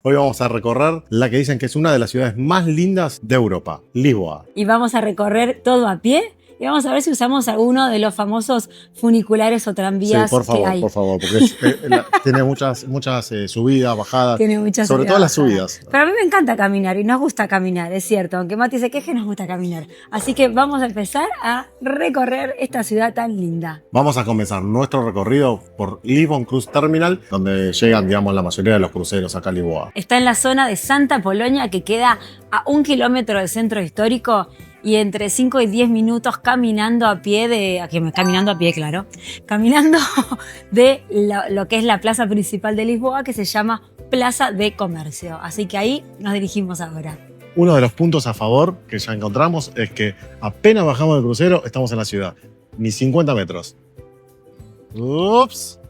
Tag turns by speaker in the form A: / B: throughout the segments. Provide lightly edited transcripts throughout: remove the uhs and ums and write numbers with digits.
A: Hoy vamos a recorrer la que dicen que es una de las ciudades más lindas de Europa, Lisboa.
B: Y vamos a recorrer todo a pie. Y vamos a ver si usamos alguno de los famosos funiculares o tranvías que hay.
A: Sí, por favor, porque tiene muchas subidas, bajadas.
B: Tiene muchas
A: sobre
B: subidas,
A: todo las
B: bajadas.
A: subidas.
B: Pero a mí me encanta caminar y nos gusta caminar, es cierto. Aunque Mati se queje, nos gusta caminar. Así que vamos a empezar a recorrer esta ciudad tan linda.
A: Vamos a comenzar nuestro recorrido por Lisbon Cruise Terminal, donde llegan, digamos, la mayoría de los cruceros acá a Lisboa.
B: Está en la zona de Santa Polonia, que queda a 1 kilómetro del centro histórico. Y entre 5 y 10 minutos caminando a pie caminando de lo que es la plaza principal de Lisboa, que se llama Plaza de Comercio. Así que ahí nos dirigimos ahora.
A: Uno de los puntos a favor que ya encontramos es que apenas bajamos del crucero, estamos en la ciudad. Ni 50 metros. ¡Ups!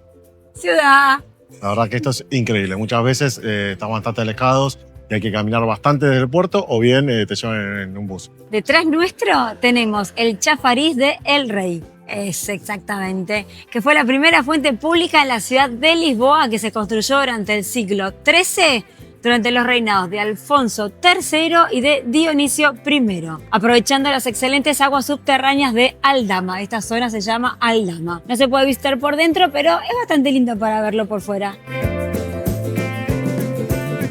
B: ¡Ciudad!
A: La verdad que esto es increíble. Muchas veces estamos bastante alejados y hay que caminar bastante desde el puerto o bien te llevan en un bus.
B: Detrás nuestro tenemos el chafariz de El Rey. Es exactamente, que fue la primera fuente pública en la ciudad de Lisboa, que se construyó durante el siglo XIII, durante los reinados de Alfonso III y de Dionisio I, aprovechando las excelentes aguas subterráneas de Aldama. Esta zona se llama Aldama. No se puede visitar por dentro, pero es bastante lindo para verlo por fuera.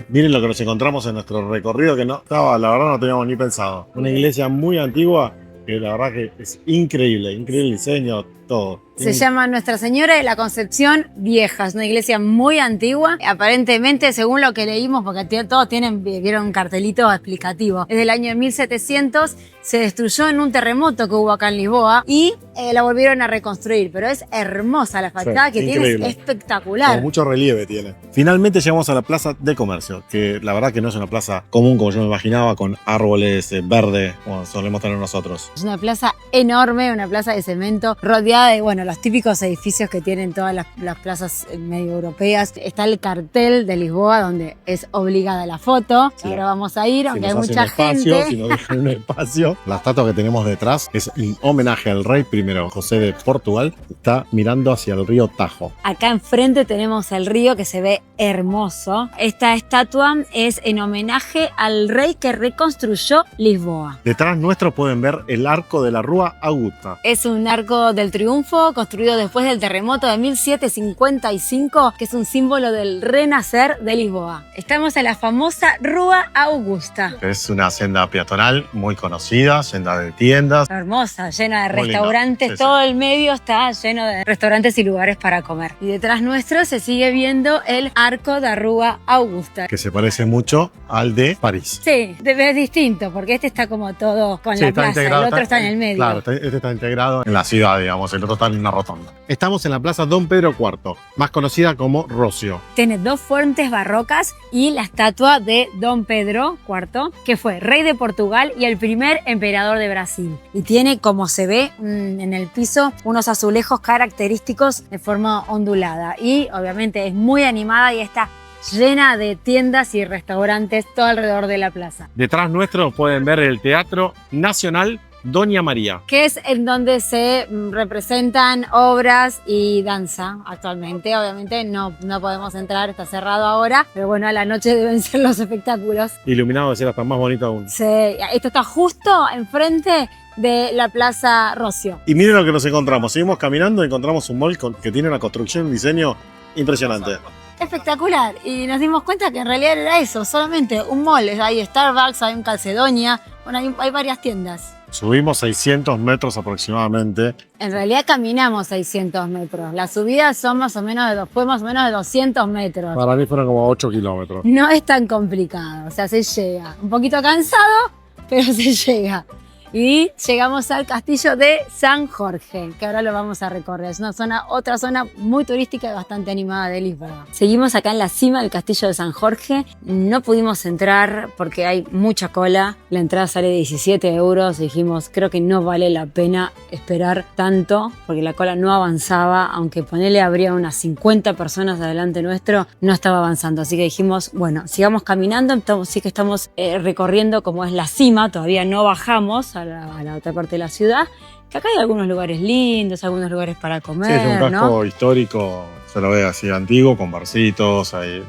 A: Miren lo que nos encontramos en nuestro recorrido, que no estaba, la verdad no teníamos ni pensado. Una iglesia muy antigua, que la verdad que es increíble el diseño, todo.
B: Se llama Nuestra Señora de la Concepción Vieja. Es una iglesia muy antigua. Aparentemente, según lo que leímos, porque todos vieron un cartelito explicativo. Desde el año 1700 se destruyó en un terremoto que hubo acá en Lisboa y la volvieron a reconstruir. Pero es hermosa la fachada, que tiene, es espectacular.
A: Como mucho relieve tiene. Finalmente llegamos a la plaza de comercio, que la verdad que no es una plaza común como yo me imaginaba, con árboles verdes, como solemos tener nosotros.
B: Es una plaza enorme, una plaza de cemento, rodeada de, los típicos edificios que tienen todas las plazas medio europeas. Está el cartel de Lisboa, donde es obligada la foto. Sí. Ahora vamos a ir, aunque hay mucha gente.
A: Si nos dejan un espacio. La estatua que tenemos detrás es un homenaje al rey primero, José de Portugal. Está mirando hacia el río Tajo.
B: Acá enfrente tenemos el río, que se ve hermoso. Esta estatua es en homenaje al rey que reconstruyó Lisboa.
A: Detrás nuestro pueden ver el arco de la Rúa Augusta.
B: Es un arco del triunfo construido después del terremoto de 1755, que es un símbolo del renacer de Lisboa. Estamos en la famosa Rúa Augusta.
A: Es una senda peatonal muy conocida, senda de tiendas.
B: Hermosa, llena de restaurantes. Sí, todo el medio está lleno de restaurantes y lugares para comer. Y detrás nuestro se sigue viendo el arco de Rúa Augusta,
A: que se parece mucho al de París.
B: Sí, es distinto, porque este está como todo con la plaza, el otro está en el medio.
A: Claro, este está integrado en la ciudad, digamos, el otro está en una rotonda. Estamos en la plaza Don Pedro IV, más conocida como Rocio.
B: Tiene 2 fuentes barrocas y la estatua de Don Pedro IV, que fue rey de Portugal y el primer emperador de Brasil. Y tiene, como se ve en el piso, unos azulejos característicos de forma ondulada. Y obviamente es muy animada y está llena de tiendas y restaurantes todo alrededor de la plaza.
A: Detrás nuestro pueden ver el Teatro Nacional Doña María,
B: que es en donde se representan obras y danza actualmente. Obviamente no podemos entrar, está cerrado ahora, pero bueno, a la noche deben ser los espectáculos.
A: Iluminado debe ser hasta más bonito aún.
B: Sí, esto está justo enfrente de la Plaza Rocio.
A: Y miren lo que nos encontramos, seguimos caminando y encontramos un mall que tiene una construcción, un diseño impresionante.
B: Espectacular, y nos dimos cuenta que en realidad era eso, solamente un mall. Hay Starbucks, hay un Calcedonia, bueno, hay varias tiendas.
A: Subimos 600 metros aproximadamente.
B: En realidad caminamos 600 metros. Las subidas son fue más o menos de 200 metros.
A: Para mí fueron como 8 kilómetros.
B: No es tan complicado, o sea, se llega. Un poquito cansado, pero se llega. Y llegamos al castillo de San Jorge, que ahora lo vamos a recorrer. Es otra zona muy turística y bastante animada de Lisboa. Seguimos acá en la cima del castillo de San Jorge. No pudimos entrar porque hay mucha cola. La entrada sale 17 euros. Dijimos, creo que no vale la pena esperar tanto porque la cola no avanzaba. Aunque ponele habría unas 50 personas adelante nuestro, no estaba avanzando. Así que dijimos, bueno, sigamos caminando. Sí que estamos recorriendo como es la cima. Todavía no bajamos a la otra parte de la ciudad, que acá hay algunos lugares lindos, algunos lugares para comer.
A: Sí, es un casco histórico, Se lo ve así antiguo, con barcitos, ahí,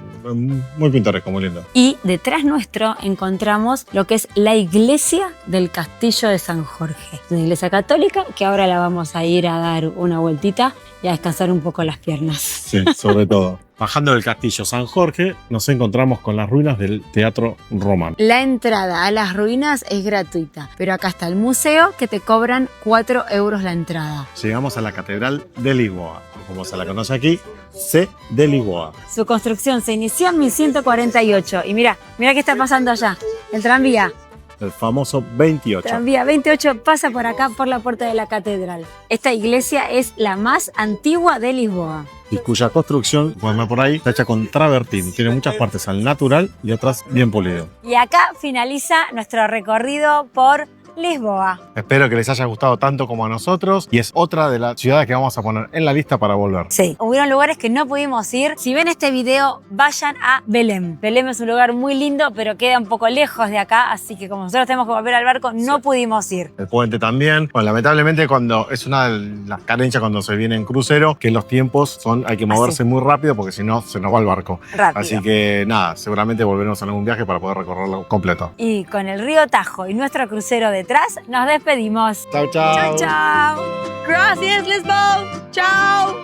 A: muy pintoresco, muy lindo.
B: Y detrás nuestro encontramos lo que es la iglesia del Castillo de San Jorge. Una iglesia católica que ahora la vamos a ir a dar una vueltita y a descansar un poco las piernas.
A: Sí, sobre todo. Bajando del Castillo San Jorge, nos encontramos con las ruinas del Teatro Romano.
B: La entrada a las ruinas es gratuita, pero acá está el museo que te cobran 4 euros la entrada.
A: Llegamos a la Catedral de Lisboa, o como se la conoce aquí, C de Lisboa.
B: Su construcción se inició en 1148 y mira qué está pasando allá, el tranvía.
A: El famoso 28.
B: Tranvía 28 pasa por acá por la puerta de la catedral. Esta iglesia es la más antigua de Lisboa.
A: Y cuya construcción, pueden ver por ahí, está hecha con travertín. Tiene muchas partes al natural y otras bien pulido.
B: Y acá finaliza nuestro recorrido por Lisboa.
A: Espero que les haya gustado tanto como a nosotros y es otra de las ciudades que vamos a poner en la lista para volver.
B: Sí, hubieron lugares que no pudimos ir. Si ven este video, vayan a Belém. Belém es un lugar muy lindo, pero queda un poco lejos de acá, así que como nosotros tenemos que volver al barco, no pudimos ir.
A: El puente también. Bueno, lamentablemente cuando es una de las carencias cuando se viene en crucero, que los tiempos hay que moverse muy rápido porque si no se nos va el barco.
B: Rápido.
A: Así que nada, seguramente volveremos a algún viaje para poder recorrerlo completo.
B: Y con el río Tajo y nuestro crucero detrás, nos despedimos.
A: Chau, chau.
B: Chao, chao. Gracias, Lisboa. Chao.